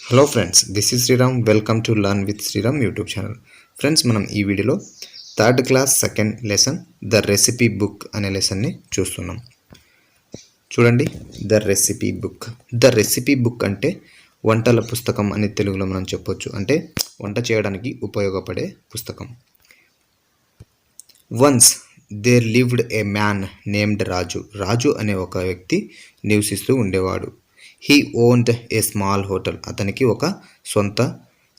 Hello friends, this is Sriram. Welcome to learn with Sriram YouTube channel. Friends, మనం ఈ వీడియోలో third class second lesson the recipe book అనే లెసన్ని చూస్తున్నాం. చూడండి, the recipe book. The recipe book అంటే వంటల పుస్తకం అని తెలుగులో మనం చెప్పొచ్చు. అంటే వంట చేయడానికి ఉపయోగపడే పుస్తకం. Once there lived a man named Raju. Raju అనే ఒక వ్యక్తి నివసిస్తూ ఉండేవాడు. He owned a small hotel. అతనికి ఒక సొంత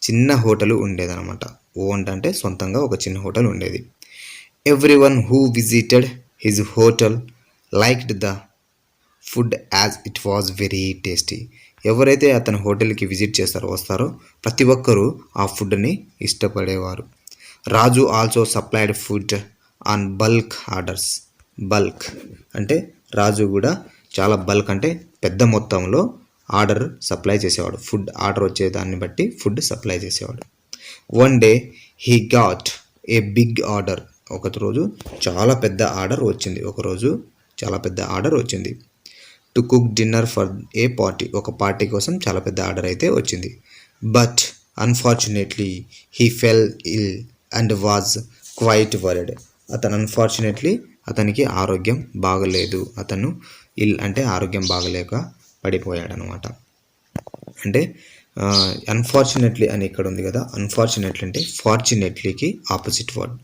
చిన్న హోటల్ ఉండేదన్నమాట. ఓన్డ్ అంటే సొంతంగా ఒక చిన్న హోటల్ ఉండేది. Every one who visited his hotel liked the food as it was very tasty. ఎవరైతే అతని హోటల్కి విజిట్ వస్తారో ప్రతి ఒక్కరూ ఆ ఫుడ్ని ఇష్టపడేవారు. Raju also supplied food on bulk orders. Bulk అంటే రాజు కూడా చాలా బల్క్ అంటే పెద్ద మొత్తంలో ఆర్డర్ సప్లై చేసేవాడు. ఫుడ్ ఆర్డర్ వచ్చేదాన్ని బట్టి ఫుడ్ సప్లై చేసేవాడు. One day he got a big order. ఒకరోజు చాలా పెద్ద ఆర్డర్ వచ్చింది. To cook dinner for a party. ఒక పార్టీ కోసం చాలా పెద్ద ఆర్డర్ అయితే వచ్చింది. But unfortunately he fell ill and was quite worried. అతనికి ఆరోగ్యం బాగలేదు. అతను ఇల్ అంటే ఆరోగ్యం బాగలేక పడిపోయాడనమాట. అంటే అన్ఫార్చునేట్లీ అని ఇక్కడ ఉంది కదా. అన్ఫార్చునేట్లీ అంటే ఫార్చునేట్లీకి ఆపోజిట్ వర్డ్.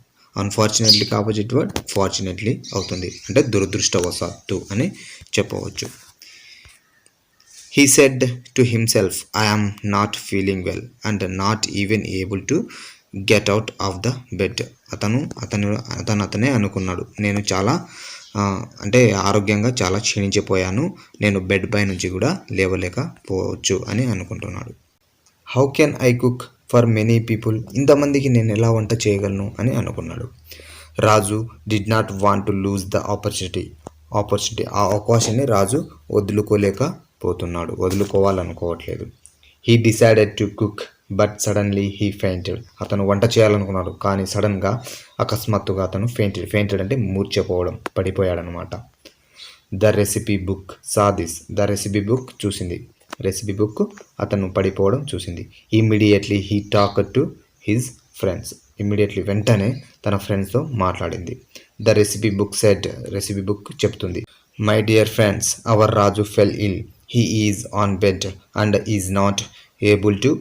అన్ఫార్చునేట్లీకి ఆపోజిట్ వర్డ్ ఫార్చునేట్లీ అవుతుంది. అంటే దురదృష్టవశాత్తు అని చెప్పవచ్చు. He said to himself, I am not feeling well and not even able to get out of the bed. అతనే అనుకున్నాడు, నేను చాలా అంటే ఆరోగ్యంగా చాలా క్షీణించిపోయాను, నేను బెడ్ పై నుంచి కూడా లేవలేకపోవచ్చు అని అనుకుంటున్నాడు. How can I cook for many people. ఇంతమందికి నేను ఎలా వంట చేయగలను అని అనుకున్నాడు. Raju did not want to lose the opportunity. ఆ అవకాశాన్ని రాజు వదులుకోవాలనుకోవట్లేదు. He decided to cook but suddenly he fainted. అతను వంట చేయాలనుకున్నాడు, కానీ సడన్గా అకస్మాత్తుగా అతను ఫెయింటెడ్ అంటే మూర్ఛపోవడం, పడిపోయాడనమాట. The recipe book saw this. The recipe book చూసింది. రెసిపీ బుక్ అతను పడిపోవడం చూసింది. Immediately he talk to his friends. వెంటనే తన ఫ్రెండ్స్తో మాట్లాడింది. The recipe book said. Recipe book చెప్తుంది, my dear friends, our Raju fell ill. He is on bed and is not able to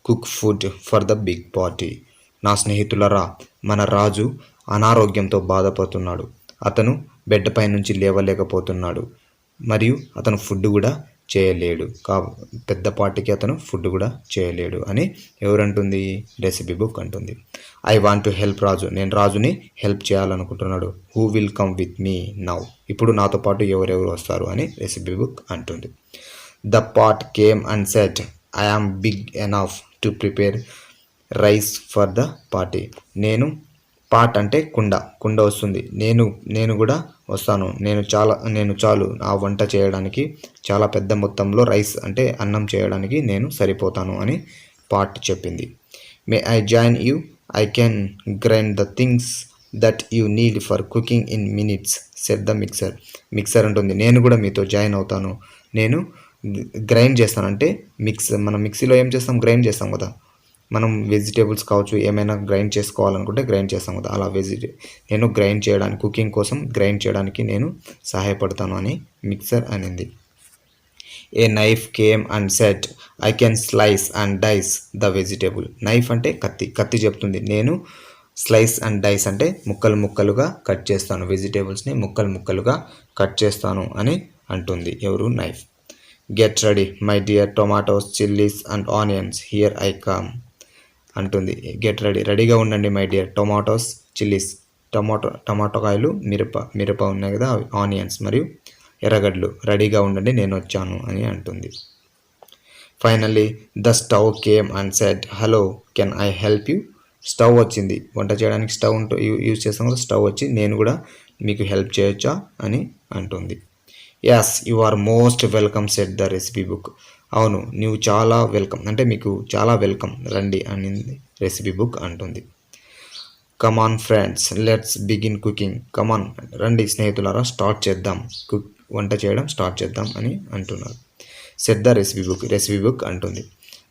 cook food for the big party. నా స్నేహితులరా, మన రాజు అనారోగ్యంతో బాధపడుతున్నాడు. అతను బెడ్ పై నుంచి లేవలేకపోతున్నాడు మరియు అతను ఫుడ్ కూడా చేయలేడు. పెద్ద పార్టీకి అతను ఫుడ్ కూడా చేయలేడు అని ఎవరంటుంది? రెసిపీ బుక్ అంటుంది. I want to help Raju. నేను రాజుని హెల్ప్ చేయాలనుకుంటున్నాడు. Who will come with me now. ఇప్పుడు నాతో పాటు ఎవరెవరు వస్తారు అని రెసిపీ బుక్ అంటుంది. The pot came and said, I am big enough to prepare rice for the party. Pot అంటే కుండ వస్తుంది. నేను కూడా వస్తాను. నేను చాలు ఆ వంట చేయడానికి. చాలా పెద్ద మొత్తంలో రైస్ అంటే అన్నం చేయడానికి నేను సరిపోతాను అని పాట్ చెప్పింది. మే I join you. I can grind the things that you need for cooking in minutes set the mixer. Mixer ఉంటుంది, నేను కూడా మీతో జాయిన్ అవుతాను. నేను గ్రైండ్ చేస్తాను. అంటే మనం మిక్సీలో ఏం చేస్తాం? గ్రైండ్ చేస్తాం కదా. మనం వెజిటేబుల్స్ కావచ్చు, ఏమైనా గ్రైండ్ చేసుకోవాలనుకుంటే గ్రైండ్ చేస్తాం కదా. అలా నేను గ్రైండ్ చేయడానికి, కుకింగ్ కోసం గ్రైండ్ చేయడానికి నేను సహాయపడతాను అని మిక్సర్ అనింది. A knife came and said, I can slice and dice the vegetable. Knife అంటే కత్తి చెప్తుంది, నేను స్లైస్ అండ్ డైస్ అంటే ముక్కలుగా కట్ చేస్తాను. వెజిటేబుల్స్ని ముక్కలుగా కట్ చేస్తాను అని అంటుంది. ఎవరు? Knife. Get ready my dear tomatoes, chillies and onions, here I come అంటుంది. గెట్ రెడీ, రెడీగా ఉండండి మై డియర్. టొమాటోస్, చిల్లీస్, టమాటోకాయలు, మిరప ఉన్నాయి కదా, ఆనియన్స్ మరియు ఎర్రగడ్డలు, రెడీగా ఉండండి, నేను వచ్చాను అని అంటుంది. Finally the stove came and said, hello can I help you. Stove వచ్చింది, వంట చేయడానికి స్టవ్ యూజ్ చేస్తాం కదా. స్టవ్ వచ్చి, నేను కూడా మీకు హెల్ప్ చేయొచ్చా అని అంటుంది. Yes you are most welcome set the recipe book. అవును, నీవు చాలా వెల్కమ్ అంటే మీకు చాలా వెల్కమ్, రండి అని రెసిపీ బుక్ అంటుంది. Come on friends, let's begin cooking. Come on, రండి స్నేహితులారా, స్టార్ట్ చేద్దాం, వంట చేయడం స్టార్ట్ చేద్దాం అని అంటున్నారు. Said the recipe book. Recipe book అంటుంది.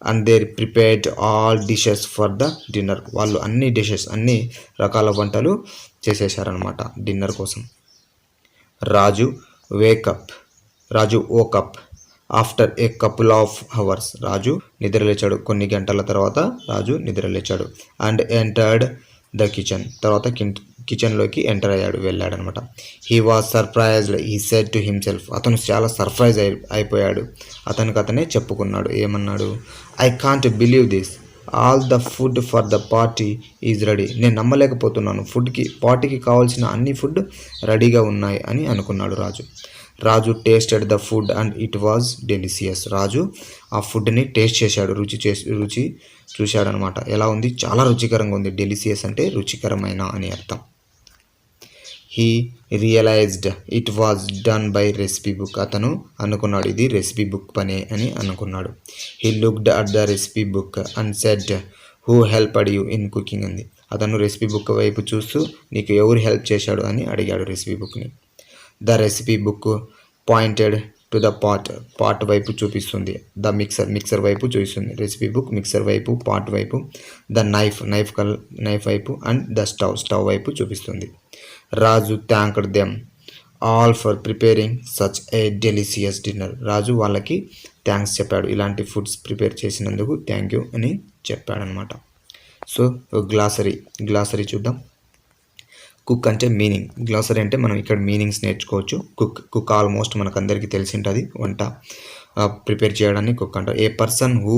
And they prepared all dishes for the dinner. వాళ్ళు అన్ని డిషెస్, అన్ని రకాల వంటలు చేసేసారనమాట డిన్నర్ కోసం. Raju wake up, Raju woke up after a couple of hours. Raju నిద్రలేచాడు, కొన్ని గంటల తర్వాత రాజు నిద్రలేచాడు. అండ్ ఎంటర్డ్ ద కిచెన్, తర్వాత కిచెన్లోకి ఎంటర్ అయ్యాడు, వెళ్ళాడనమాట. He was surprised, he said to himself. అతను చాలా సర్ప్రైజ్ అయిపోయాడు, అతనికి అతనే చెప్పుకున్నాడు. ఏమన్నాడు? I can't believe this, all the food for the party is ready. నేను నమ్మలేకపోతున్నాను, పార్టీకి కావాల్సిన అన్ని ఫుడ్ రెడీగా ఉన్నాయి అని అనుకున్నాడు Raju. Raju tasted the food and it was delicious. Raju ఆ ఫుడ్ని టేస్ట్ చేశాడు, రుచి చూశాడనమాట. ఎలా ఉంది? చాలా రుచికరంగా ఉంది. డెలిసియస్ అంటే రుచికరమైన అని అర్థం. He realised it was done by recipe book. అతను అనుకున్నాడు ఇది రెసిపీ బుక్ పనే అని అనుకున్నాడు. He looked at the recipe book and said who helped you in cooking అంది. అతను రెసిపీ బుక్ వైపు చూస్తూ నీకు ఎవరు హెల్ప్ చేశాడు అని అడిగాడు రెసిపీ బుక్ని. The recipe book pointed to the pot వైపు చూపిస్తుంది. ద మిక్సర్ వైపు చూపిస్తుంది. రెసిపీ బుక్ మిక్సర్ వైపు, పాట్ వైపు. ద నైఫ్ వైపు అండ్ ద స్టవ్ వైపు చూపిస్తుంది. Raju thanked them all for preparing such a delicious dinner. Raju వాళ్ళకి థ్యాంక్స్ చెప్పాడు, ఇలాంటి ఫుడ్స్ ప్రిపేర్ చేసినందుకు థ్యాంక్ యూ అని చెప్పాడనమాట. సో గ్లాసరీ చూద్దాం. కుక్ అంటే మీనింగ్, గ్లాసరీ అంటే మనం ఇక్కడ మీనింగ్స్ నేర్చుకోవచ్చు. కుక్ ఆల్మోస్ట్ మనకు అందరికీ తెలిసి ఉంటుంది, వంట ప్రిపేర్ చేయడాన్ని కుక్ అంటారు. A person who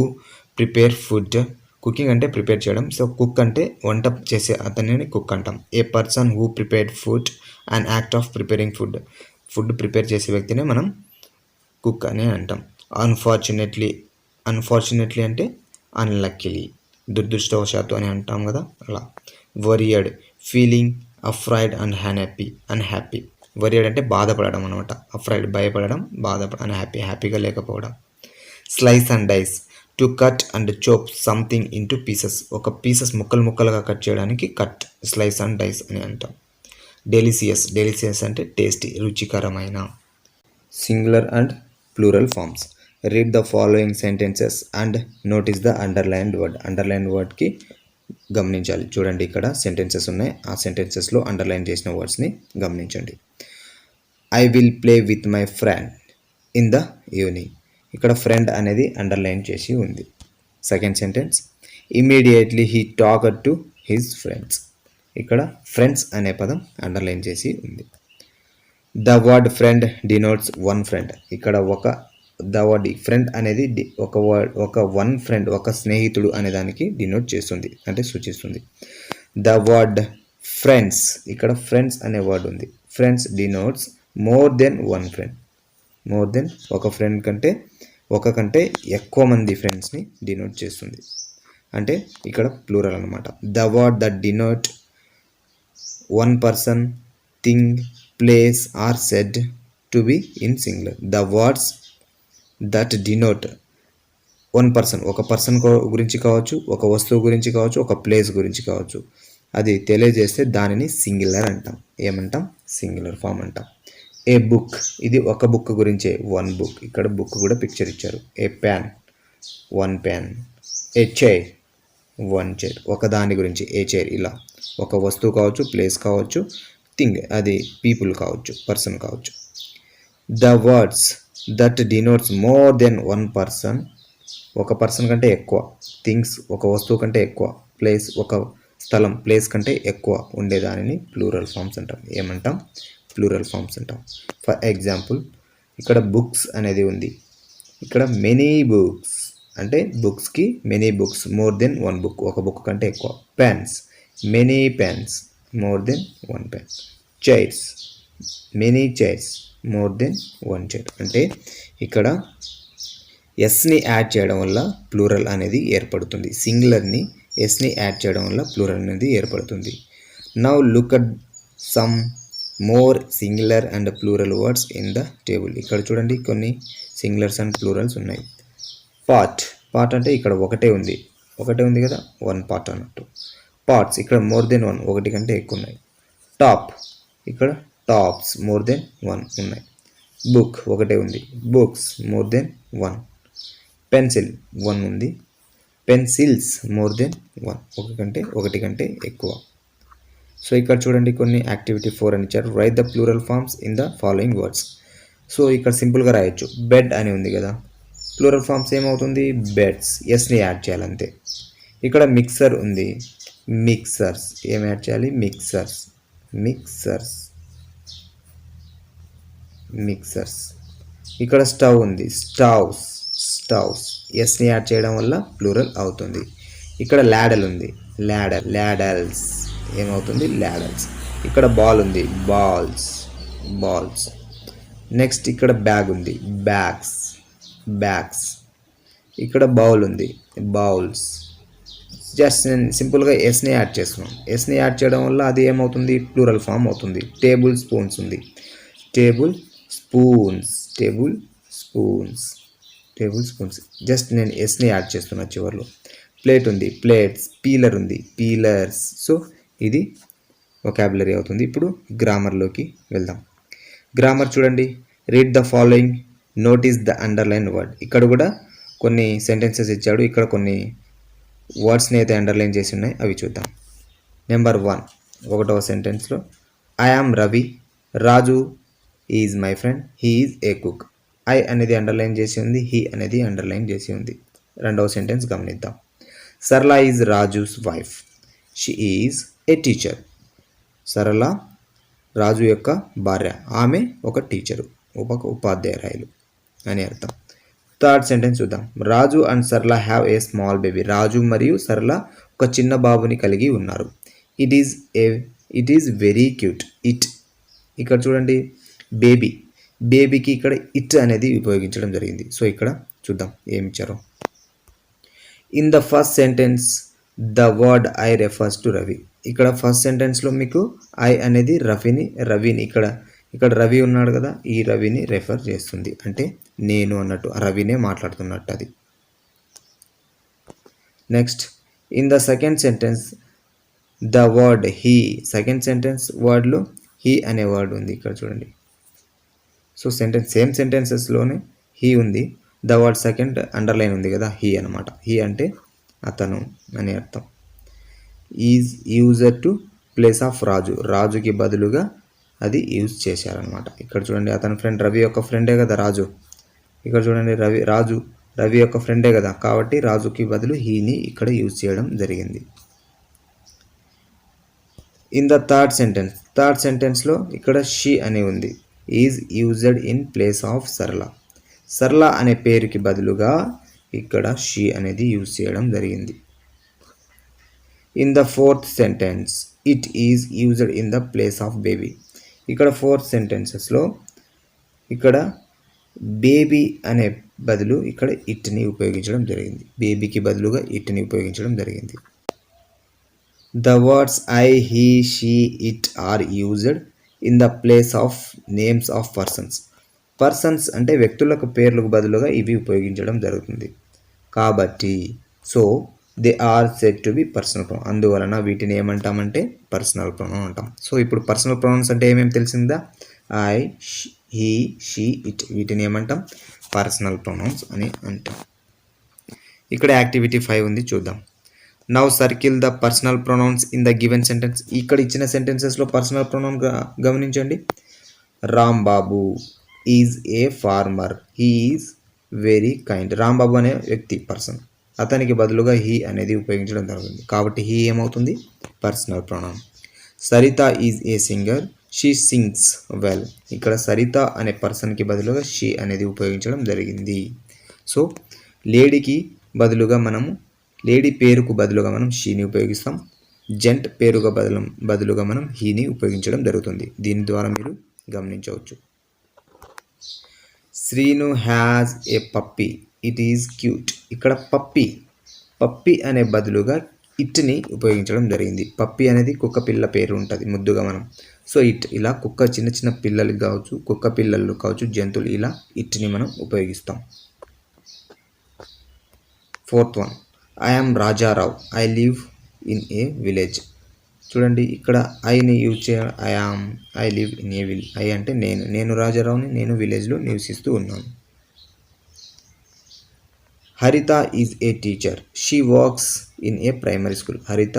prepare food, cooking అంటే ప్రిపేర్ చేయడం. సో కుక్ అంటే వంట చేసే అతనిని కుక్ అంటాం. A person who prepared food and act of preparing food prepare చేసే వ్యక్తినే మనం కుక్ అని అంటాం. అన్ఫార్చునేట్లీ అంటే అన్లక్కీలీ, దురదృష్టవశాత్తు అని అంటాం కదా, అలా. Worried, feeling afraid and unhappy. Worried అంటే బాధపడడం అనమాట. అఫ్రైడ్ భయపడడం, హ్యాపీగా లేకపోవడం. Slice and dice, to cut and chop something into pieces. ఒక పీసెస్ ముక్కలుగా కట్ చేయడానికి కట్, స్లైస్ అండ్ డైస్ అని అంటాం. డెలిసియస్ అంటే టేస్టీ, రుచికరమైన. Singular and plural forms. Read the following sentences and notice the underlined వర్డ్కి గమనించాలి. చూడండి, ఇక్కడ సెంటెన్సెస్ ఉన్నాయి, ఆ సెంటెన్సెస్లో అండర్లైన్ చేసిన వర్డ్స్ని గమనించండి. I will play with my friend in the evening. ఇక్కడ ఫ్రెండ్ అనేది అండర్లైన్ చేసి ఉంది. Second sentence, immediately he talked to his friends. ఇక్కడ ఫ్రెండ్స్ అనే పదం అండర్లైన్ చేసి ఉంది. The word friend denotes one friend. ఇక్కడ ద వర్డ్ ఫ్రెండ్ అనేది ఒక వన్ ఫ్రెండ్, ఒక స్నేహితుడు అనే దానికి డినోట్ చేస్తుంది, అంటే సూచిస్తుంది. ద వర్డ్ ఫ్రెండ్స్, ఇక్కడ ఫ్రెండ్స్ అనే వర్డ్ ఉంది. Friends denotes more than one friend. ఒక ఫ్రెండ్ కంటే ఎక్కువ మంది ఫ్రెండ్స్ని డినోట్ చేస్తుంది, అంటే ఇక్కడ ప్లూరల్ అనమాట. The word that denote one person, thing, place are said to be in singular. The words that denote one person, ఒక పర్సన్ గురించి కావచ్చు, ఒక వస్తువు గురించి కావచ్చు, ఒక ప్లేస్ గురించి కావచ్చు, అది తెలియజేస్తే దానిని సింగులర్ అంటాం. ఏమంటాం? సింగులర్ ఫామ్ అంటాం. ఏ బుక్, ఇది ఒక బుక్ గురించే, వన్ బుక్. ఇక్కడ బుక్ కూడా పిక్చర్ ఇచ్చారు. ఏ ప్యాన్, వన్ ప్యాన్. ఏ చైర్, వన్ చైర్. ఒక దాని గురించి ఏ చైర్. ఇలా ఒక వస్తువు కావచ్చు, ప్లేస్ కావచ్చు, థింగ్, అది పీపుల్ కావచ్చు, పర్సన్ కావచ్చు. The words that denotes more than one person, ఒక పర్సన్ కంటే ఎక్కువ, థింగ్స్ ఒక వస్తువు కంటే ఎక్కువ, ప్లేస్ ఒక స్థలం, ప్లేస్ కంటే ఎక్కువ ఉండేదానిని ప్లూరల్ ఫామ్స్ అంటాం. ఏమంటాం? ప్లూరల్ ఫామ్స్ అంటాం. ఫర్ ఎగ్జాంపుల్, ఇక్కడ బుక్స్ అనేది ఉంది, ఇక్కడ మెనీ బుక్స్ అంటే బుక్స్కి many books, more than one book, ఒక బుక్ కంటే ఎక్కువ. Pens, many pens, more than one pen. Chairs, many chairs, more than one chair. అంటే ఇక్కడ ఎస్ని యాడ్ చేయడం వల్ల ప్లూరల్ అనేది ఏర్పడుతుంది. సింగులర్ని ఎస్ని యాడ్ చేయడం వల్ల ప్లూరల్ అనేది ఏర్పడుతుంది. Now look at some more singular and plural words in the table. ఇక్కడ చూడండి, కొన్ని సింగులర్స్ అండ్ ప్లూరల్స్ ఉన్నాయి. పార్ట్ అంటే ఇక్కడ ఒకటే ఉంది కదా, వన్ పార్ట్ అన్నట్టు. పార్ట్స్, ఇక్కడ మోర్ దెన్ వన్, ఒకటి కంటే ఎక్కువ ఉన్నాయి. టాప్, ఇక్కడ టాప్స్, మోర్ దెన్ వన్ ఉన్నాయి. బుక్ ఒకటే ఉంది, books more than one. Pencil one ఉంది, పెన్సిల్స్ మోర్ దెన్ వన్, ఒకటి కంటే ఎక్కువ. సో ఇక్కడ చూడండి కొన్ని యాక్టివిటీ 4 అని ఇచ్చారు. Write the plural forms in the following words. So ఇక్కడ సింపుల్గా రాయొచ్చు. బెడ్ అని ఉంది కదా, ప్లూరల్ ఫార్మ్స్ ఏమవుతుంది? బెడ్స్. ఎస్ని యాడ్ చేయాలి అంతే. ఇక్కడ మిక్సర్ ఉంది, మిక్సర్స్. ఏం యాడ్ చేయాలి? మిక్సర్స్. మిక్సర్స్. మిక్సర్స్. ఇక్కడ స్టవ్ ఉంది, స్టవ్స్. స్టవ్స్. ఎస్ని యాడ్ చేయడం వల్ల ప్లూరల్ అవుతుంది. ఇక్కడ ల్యాడల్ ఉంది, ల్యాడల్. ల్యాడల్స్. ఏమవుతుంది? ల్యాడల్స్. ఇక్కడ బాల్ ఉంది, బాల్స్. బాల్స్. నెక్స్ట్ ఇక్కడ బ్యాగ్ ఉంది, బ్యాగ్స్. బ్యాగ్స్. ఇక్కడ బౌల్ ఉంది, బౌల్స్. జస్ట్ నేను సింపుల్గా ఎస్ని యాడ్ చేస్తున్నాను. ఎస్ని యాడ్ చేయడం వల్ల అది ఏమవుతుంది? ప్లూరల్ ఫామ్ అవుతుంది. టేబుల్ స్పూన్స్ ఉంది, table spoons. Table spoons. Table spoons. Just నేను ఎస్ని యాడ్ చేస్తున్నా చివర్లో. ప్లేట్ ఉంది, ప్లేట్స్. పీలర్ ఉంది, పీలర్స్. సో ఇది వొకాబులరీ అవుతుంది. ఇప్పుడు గ్రామర్లోకి వెళ్దాం. గ్రామర్ చూడండి. Read the following, notice the underline word. ఇక్కడ కూడా కొన్ని సెంటెన్సెస్ ఇచ్చాడు. ఇక్కడ కొన్ని వర్డ్స్ని అయితే అండర్లైన్ చేసి ఉన్నాయి, అవి చూద్దాం. నెంబర్ 1, 1వ సెంటెన్స్లో I am Ravi, Raju is my friend, he is a cook. I అనేది అండర్లైన్ చేసి ఉంది, హీ అనేది అండర్లైన్ చేసి ఉంది. 2వ సెంటెన్స్ గమనిద్దాం. సరళ is Raju's wife, she is a teacher. సరళ రాజు యొక్క భార్య, ఆమె ఒక టీచరు, ఉపాధ్యాయురాయలు అని అర్థం. 3rd సెంటెన్స్ చూద్దాం. రాజు అండ్ సరళ హ్యావ్ ఏ స్మాల్ బేబీ. రాజు మరియు సరళ ఒక చిన్న బాబుని కలిగి ఉన్నారు. It is very cute. It. ఇక్కడ చూడండి, బేబీ. బేబీకి ఇక్కడ ఇట్ అనేది ఉపయోగించడం జరిగింది. సో ఇక్కడ చూద్దాం ఏమి ఇచ్చారో. In the first sentence the word I refers to Ravi. ఇక్కడ ఫస్ట్ సెంటెన్స్లో మీకు ఐ అనేది రవిని ఇక్కడ రవి ఉన్నాడు కదా, ఈ రవిని రెఫర్ చేస్తుంది. అంటే నేను అన్నట్టు, రవినే మాట్లాడుతున్నట్టు అది. Next in the second sentence the word he. Second sentence వర్డ్లో హీ అనే వర్డ్ ఉంది ఇక్కడ చూడండి. సో సేమ్ సెంటెన్సెస్లోనే హీ ఉంది. ద వర్డ్ సెకండ్ అండర్లైన్ ఉంది కదా, హీ అనమాట. హీ అంటే అతను అని అర్థం. Is used to place of Raju. రాజుకి బదులుగా అది యూజ్ చేశారనమాట. ఇక్కడ చూడండి, అతని ఫ్రెండ్ రవి యొక్క ఫ్రెండే కదా రాజు. ఇక్కడ చూడండి, రవి యొక్క ఫ్రెండే కదా, కాబట్టి రాజుకి బదులు హీని ఇక్కడ యూజ్ చేయడం జరిగింది. ఇన్ ద థర్డ్ సెంటెన్స్లో ఇక్కడ షీ అని ఉంది. Is used in place of సరళ. సరళ అనే పేరుకి బదులుగా ఇక్కడ షీ అనేది యూజ్ చేయడం జరిగింది. In the fourth sentence it is used in the place of baby. ఇక్కడ 4th సెంటెన్సెస్లో ఇక్కడ బేబీ అనే బదులు ఇక్కడ ఇట్ని ఉపయోగించడం జరిగింది. బేబీకి బదులుగా ఇట్ని ఉపయోగించడం జరిగింది. The words I, he, she, it are used in the place of names of persons. Persons అంటే వ్యక్తులకు పేర్లకు బదులుగా ఇవి ఉపయోగించడం జరుగుతుంది. కాబట్టి so they are said to be personal pronoun. అందువలన వీటిని ఏమంటామంటే పర్సనల్ ప్రొనౌన్ అంటాం. సో ఇప్పుడు పర్సనల్ ప్రొనౌన్స్ అంటే ఏమేమి తెలిసిందా? I, he, she, it. వీటిని ఏమంటాం? పర్సనల్ ప్రొనౌన్స్ అని అంటాం. ఇక్కడ యాక్టివిటీ 5 ఉంది, చూద్దాం. Now circle the personal pronouns in the given sentence. ఇక్కడ ఇచ్చిన సెంటెన్సెస్లో పర్సనల్ ప్రొనౌన్ గమనించండి. Rambabu is a farmer, he is very kind. Rambabu అనే వ్యక్తి, పర్సన్. అతనికి బదులుగా హీ అనేది ఉపయోగించడం జరుగుతుంది. కాబట్టి హీ ఏమవుతుంది? Personal pronoun. Sarita is a singer, she sings well. ఇక్కడ సరిత అనే పర్సన్కి బదులుగా షీ అనేది ఉపయోగించడం జరిగింది. సో లేడీకి బదులుగా లేడీ పేరుకు బదులుగా మనం షీని ఉపయోగిస్తాం. జెంట్ పేరుగా బదులుగా మనం హీని ఉపయోగించడం జరుగుతుంది. దీని ద్వారా మీరు గమనించవచ్చు. Srinu has a puppy, it is cute. ఇక్కడ పప్పీ అనే బదులుగా ఇట్ని ఉపయోగించడం జరిగింది. పప్పీ అనేది కుక్క పిల్ల పేరు ఉంటుంది ముద్దుగా మనం. సో ఇట్, ఇలా కుక్క చిన్న పిల్లలు కావచ్చు, కుక్క పిల్లలు కావచ్చు, జంతువులు, ఇలా ఇట్ని మనం ఉపయోగిస్తాం. 4th one, I am Rajarao, I live in a village. చూడండి, ఇక్కడ ఐని యూజ్ చేయాలి. I live in a village. I అంటే నేను రాజారావుని, నేను విలేజ్లో నివసిస్తూ ఉన్నాను. హరిత is a teacher. She works in a primary school. హరిత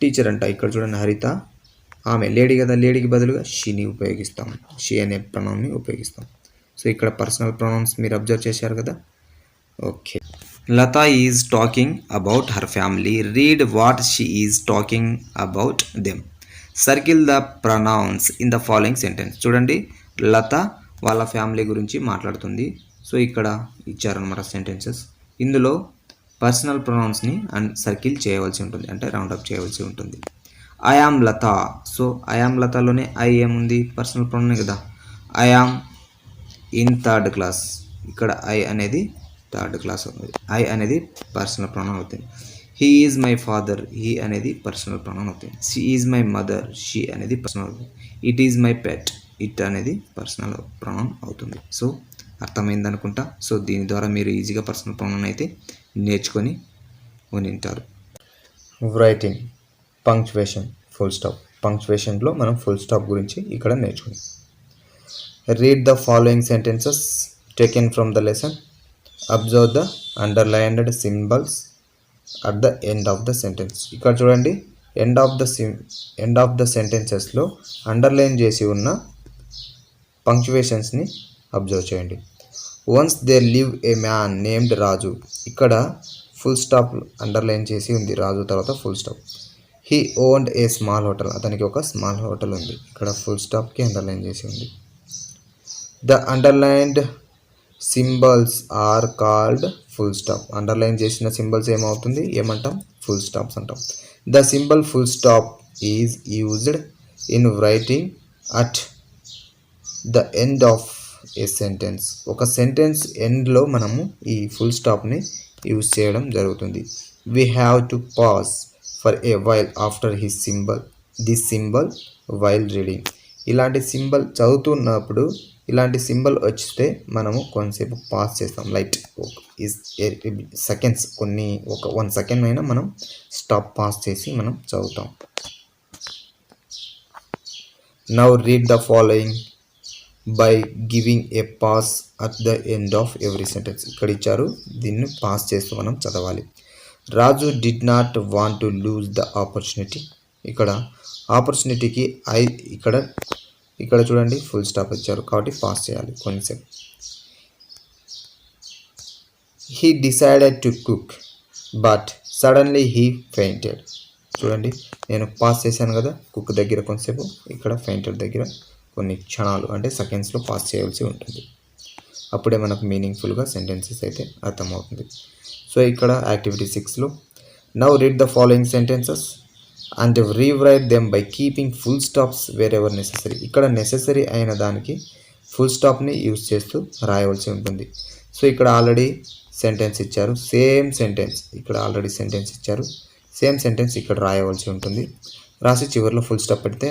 టీచర్ అంట. ఇక్కడ చూడండి, హరిత ఆమె లేడీ కదా, లేడీకి బదులుగా షీని ఉపయోగిస్తాం, షీ అనే ప్రొనౌన్ని ఉపయోగిస్తాం. సో ఇక్కడ పర్సనల్ ప్రొనౌన్స్ మీరు అబ్జర్వ్ చేశారు కదా. Okay. Latha is talking about her family. Read what she is talking about them. Circle the pronouns in the following sentence. చూడండి, లత వాళ్ళ ఫ్యామిలీ గురించి మాట్లాడుతుంది. సో ఇక్కడ ఇచ్చారనమాట సెంటెన్సెస్. ఇందులో పర్సనల్ ప్రొనౌన్స్ని అండ్ సర్కిల్ చేయవలసి ఉంటుంది, అంటే రౌండప్ చేయవలసి ఉంటుంది. I am Lata. So I am లతలోనే ఐ ఏముంది, పర్సనల్ ప్రొనౌన్ కదా. I am in third class. ఇక్కడ ఐ అనేది థర్డ్ క్లాస్ అవుతుంది. ఐ అనేది పర్సనల్ ప్రొనౌన్ అవుతుంది. He is my father. He అనేది పర్సనల్ ప్రొనౌన్ అవుతుంది. She is my mother. She అనేది personal. It is my pet. It అనేది పర్సనల్ ప్రొనౌన్ అవుతుంది. సో అర్థమైంది అనుకుంటా. సో దీని ద్వారా మీరు ఈజీగా పర్సనల్ ప్రొనౌన్ అయితే నేర్చుకొని ఉంటారు. Writing, punctuation, full stop. పంక్చువేషన్లో మనం ఫుల్ స్టాప్ గురించి ఇక్కడ నేర్చుకున్నాం. Read the following sentences taken from the lesson. Observe the underlined symbols at the end of the sentence. ఇక్కడ చూడండి, ఎండ్ ఆఫ్ ద సెంటెన్సెస్లో అండర్లైన్ చేసి ఉన్న పంక్చువేషన్స్ని అబ్జర్వ్ చేయండి. Once they live a man named Raju. ఇక్కడ ఫుల్ స్టాప్ అండర్లైన్ చేసి ఉంది, రాజు తర్వాత full stop. He owned a small hotel. అతనికి ఒక స్మాల్ హోటల్ ఉంది. ఇక్కడ ఫుల్ స్టాప్కి అండర్లైన్ చేసి ఉంది. The underlined symbols are called full stop. Underline చేసిన సింబల్స్ ఏమంటాం, ఫుల్ స్టాప్స్ అంటాం. The symbol full stop is used in writing at the end of a sentence. ఒక సెంటెన్స్ ఎండ్లో మనము ఈ ఫుల్ స్టాప్ని యూజ్ చేయడం జరుగుతుంది. We have to pause for a while after this symbol while reading. ఇలాంటి symbol చదువుతున్నప్పుడు ఇలాంటి సింబల్ వస్తే మనము కొంతసేపు పాజ్ చేస్తాం. లైట్ సెకండ్స్, ఒక 1 సెకండ్ అయినా మనం స్టాప్ పాజ్ చేసి మనం చదువుతాం. Now read the following by giving a pause at the end of every sentence. ఇక్కడ ఇచ్చారు, దీన్ని పాస్ చేస్తూ మనం చదవాలి. Raju did not want to lose the opportunity. ఇక్కడ ఆపర్చునిటీకి ఇక్కడ చూడండి ఫుల్ స్టాప్ ఇచ్చారు కాబట్టి పాస్ చేయాలి కొంచెంసేపు. He decided to cook but suddenly he fainted. చూడండి, నేను పాస్ చేశాను కదా కుక్ దగ్గర కొంచెంసేపు, ఇక్కడ ఫెయింటెడ్ దగ్గర కొన్ని క్షణాలు అంటే సెకండ్స్లో పాస్ చేయవలసి ఉంటుంది. అప్పుడే మనకు మీనింగ్ఫుల్గా సెంటెన్సెస్ అయితే అర్థమవుతుంది. సో ఇక్కడ యాక్టివిటీ 6లో now read the following sentences and rewrite them by keeping full stops wherever necessary. ఇక్కడ నెసెసరీ అయిన దానికి ఫుల్ స్టాప్ని యూజ్ చేస్తూ రాయవలసి ఉంటుంది. సో ఇక్కడ ఆల్రెడీ సెంటెన్స్ ఇచ్చారు, సేమ్ సెంటెన్స్ ఇక్కడ ఆల్రెడీ సెంటెన్స్ ఇచ్చారు, సేమ్ సెంటెన్స్ ఇక్కడ రాయవలసి ఉంటుంది. రాసి చివరిలో ఫుల్ స్టాప్ పెడితే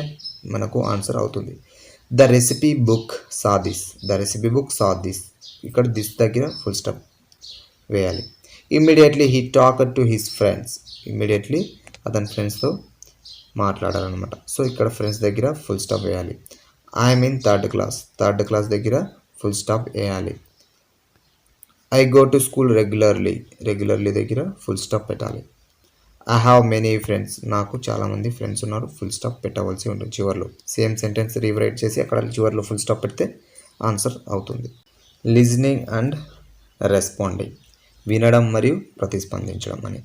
మనకు ఆన్సర్ అవుతుంది. The recipe book saw this. The recipe book saw this. ఇక్కడ దిస్ దగ్గర ఫుల్ స్టాప్ వేయాలి. Immediately he talked to his friends. Immediately అతని ఫ్రెండ్స్తో మాట్లాడాలన్నమాట. సో ఇక్కడ ఫ్రెండ్స్ దగ్గర ఫుల్ స్టాప్ వేయాలి. I'm in third class. Third class దగ్గర ఫుల్ స్టాప్ వేయాలి. I go to school regularly. Regularly దగ్గర ఫుల్ స్టాప్ పెట్టాలి. I have many friends. నాకు చాలామంది ఫ్రెండ్స్ ఉన్నారు. ఫుల్ స్టాప్ పెట్టవలసి ఉంటుంది చివరిలో. సేమ్ సెంటెన్స్ రీరైట్ చేసి అక్కడ చివరిలో ఫుల్ స్టాప్ పెడితే ఆన్సర్ అవుతుంది. Listening and responding. వినడం మరియు ప్రతిస్పందించడం అని.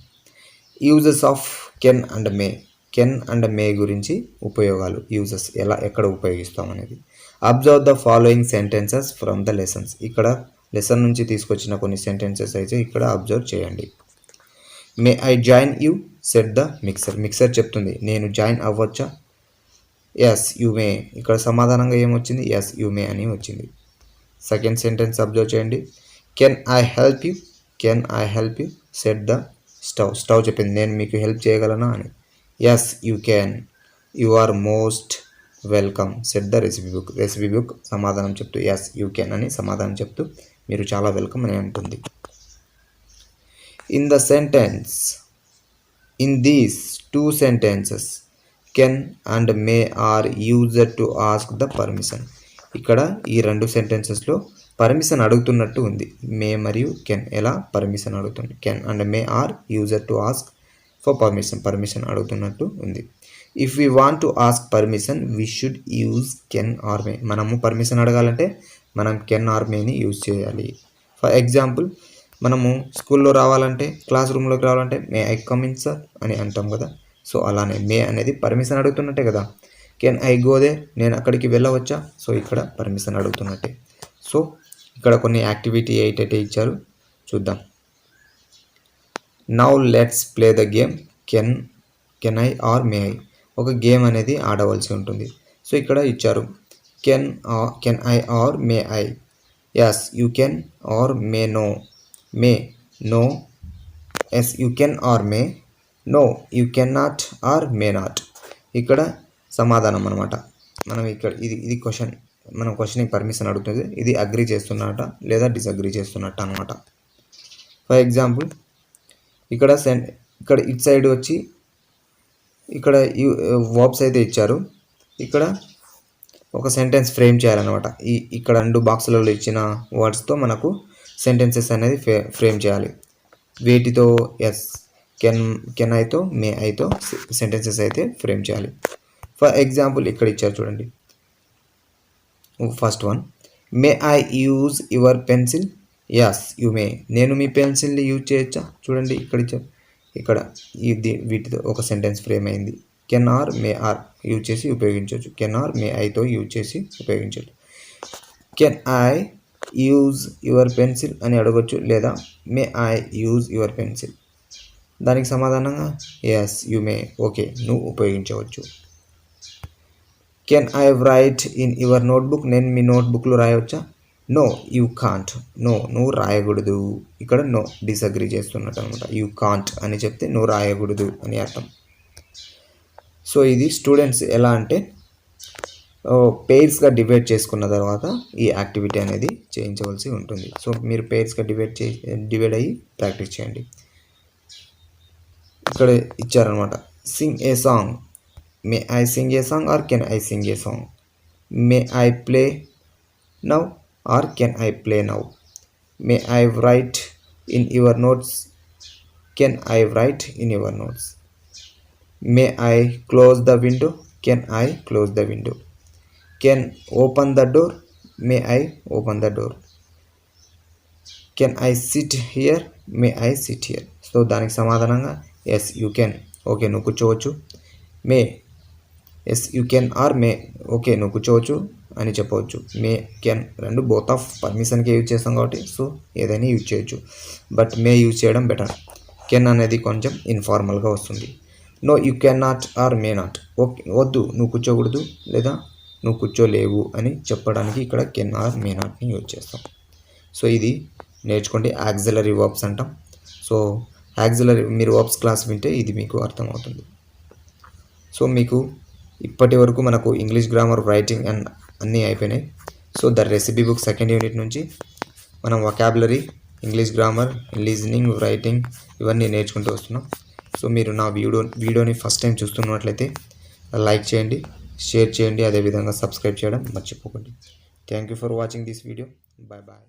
Uses of can and may. Can and may గురించి ఉపయోగాలు, యూజెస్ ఎక్కడ ఉపయోగిస్తాం అనేది. Observe the following sentences from the lessons. ఇక్కడ లెసన్ నుంచి తీసుకొచ్చిన కొన్ని సెంటెన్సెస్ అయితే ఇక్కడ అబ్జర్వ్ చేయండి. May I join you set the mixer. Mixer చెప్తుంది నేను జాయిన్ అవ్వచ్చా. Yes you may. ఇక్కడ సమాధానంగా ఏమొచ్చింది, ఎస్ యూ మే అని వచ్చింది. సెకండ్ సెంటెన్స్ అబ్జర్వ్ చేయండి. Can I help you. Can I help you set the stove. Stove చెప్పింది నేను మీకు హెల్ప్ చేయగలనా అని. Yes you can. You are most welcome set the recipe book. Recipe book సమాధానం చెప్తూ ఎస్ యూ క్యాన్ అని సమాధానం చెప్తూ మీరు చాలా వెల్కమ్ అని అంటుంది. In the sentence in these 2 sentences can and may are used to ask the permission. ఇక్కడ ఈ 2 సెంటెన్సెస్లో పర్మిషన్ అడుగుతున్నట్టు ఉంది. మే మరియు కెన్ ఎలా పర్మిషన్ అడుగుతుంది. Can and may are used to ask for permission అడుగుతున్నట్టు ఉంది. If we want to ask permission we should use can or may. మనము పర్మిషన్ అడగాలంటే మనం కెన్ ఆర్ మేని యూజ్ చేయాలి. ఫర్ ఎగ్జాంపుల్, మనము స్కూల్లో రావాలంటే, క్లాస్ రూమ్లోకి రావాలంటే may I come in sir అని అంటాం కదా. సో అలానే మే అనేది పర్మిషన్ అడుగుతున్నట్టే కదా. కెన్ ఐ గో దే, నేను అక్కడికి వెళ్ళవచ్చా. సో ఇక్కడ పర్మిషన్ అడుగుతున్నట్టే. సో ఇక్కడ కొన్ని యాక్టివిటీ ఏంటంటే ఇచ్చారు, చూద్దాం. Now let's play the game can I or may I. ఒక గేమ్ అనేది ఆడవలసి ఉంటుంది. సో ఇక్కడ ఇచ్చారు can I or may I. Yes you can or may no. May no. Yes you can or may. No you can not or may not. ఇక్కడ సమాధానం అనమాట. మనం ఇక్కడ ఇది క్వశ్చన్, మనం క్వశ్చన్కి పర్మిషన్ అడుగుతుంది. ఇది అగ్రీ చేస్తున్నట్ట లేదా డిసగ్రీ చేస్తున్నట్ట అనమాట. ఫర్ ఎగ్జాంపుల్, ఇక్కడ ఇటు సైడ్ వచ్చి ఇక్కడ వర్బ్స్ అయితే ఇచ్చారు. ఇక్కడ ఒక సెంటెన్స్ ఫ్రేమ్ చేయాలన్నమాట. ఇక్కడ 2 బాక్సులలో ఇచ్చిన వర్డ్స్తో మనకు సెంటెన్సెస్ అనేది ఫ్రేమ్ చేయాలి. వేటితో? ఎస్ కెన్ ఐతో మే ఐతో సెంటెన్సెస్ అయితే ఫ్రేమ్ చేయాలి. ఫర్ ఎగ్జాంపుల్ ఇక్కడ ఇచ్చారు చూడండి. First one, may I use your pencil. Yes you may. నేను మీ పెన్సిల్ని యూజ్ చేయొచ్చా? చూడండి ఇక్కడ ఇచ్చారు. ఇక్కడ వీటితో ఒక సెంటెన్స్ ఫ్రేమ్ అయింది. Can or may or use చేసి ఉపయోగించవచ్చు. కెన్ ఆర్ మే ఐతో యూజ్ చేసి ఉపయోగించవచ్చు. Can I use your pencil అని అడగొచ్చు, లేదా may I use your pencil. దానికి సమాధానంగా ఎస్ యు మే. ఓకే, నువ్వు ఉపయోగించవచ్చు. Can I write in your notebook. నేను మీ నోట్బుక్లో రాయవచ్చా? No you can't. నో నువ్వు రాయకూడదు. ఇక్కడ నో డిసగ్రీ చేస్తున్నట్టు అనమాట. యూ కాంట్ అని చెప్తే నువ్వు రాయకూడదు అని అర్థం. సో ఇది స్టూడెంట్స్ ఎలా అంటే పెయిర్స్గా డివైడ్ చేసుకున్న తర్వాత ఈ యాక్టివిటీ అనేది చేయించవలసి ఉంటుంది. సో మీరు పెయిర్స్గా డివైడ్ అయ్యి ప్రాక్టీస్ చేయండి. ఇక్కడ ఇచ్చారనమాట, sing a song. May I sing a song or can I sing a song. May I play now or can I play now. May I write in your notes. Can I write in your notes. May I close the window. Can I close the window. Can open the door. May I open the door. Can I sit here. May I sit here. So దానికి సమాధానంగా yes you can. Okay, నువ్వు కూర్చోవచ్చు. May yes you can or may. Okay, నువ్వు కూర్చోవచ్చు అని చెప్పవచ్చు. May can రెండు both of పర్మిషన్కి యూజ్ చేస్తాం కాబట్టి సో ఏదైనా యూజ్ చేయొచ్చు. బట్ మే యూజ్ చేయడం బెటర్. కెన్ అనేది కొంచెం ఇన్ఫార్మల్గా వస్తుంది. No you can not or may not. Okay, వద్దు, నువ్వు కూర్చోకూడదు లేదా నువ్వు కూర్చోలేవు అని చెప్పడానికి ఇక్కడ కెన్ ఆర్ మే నాట్ని యూజ్ చేస్తాం. సో ఇది నేర్చుకోండి. యాక్సిలరీ వర్బ్స్ అంటాం. సో యాక్సిలరీ మీరు వర్బ్స్ క్లాస్ వింటే ఇది మీకు అర్థమవుతుంది. సో మీకు ఇప్పటి వరకు మనకు ఇంగ్లీష్ గ్రామర్, రైటింగ్ అండ్ అన్నీ అయిపోయినాయి. So the recipe book second unit నుంచి మనం vocabulary, English grammar, listening, writing ఇవన్నీ నేర్చుకుంటూ వస్తున్నాం. సో మీరు నా వీడియోని ఫస్ట్ టైం చూస్తున్నట్లయితే లైక్ చేయండి, షేర్ చేయండి, అదేవిధంగా సబ్స్క్రైబ్ చేయడం మర్చిపోకండి. Thank you for watching this video. Bye bye.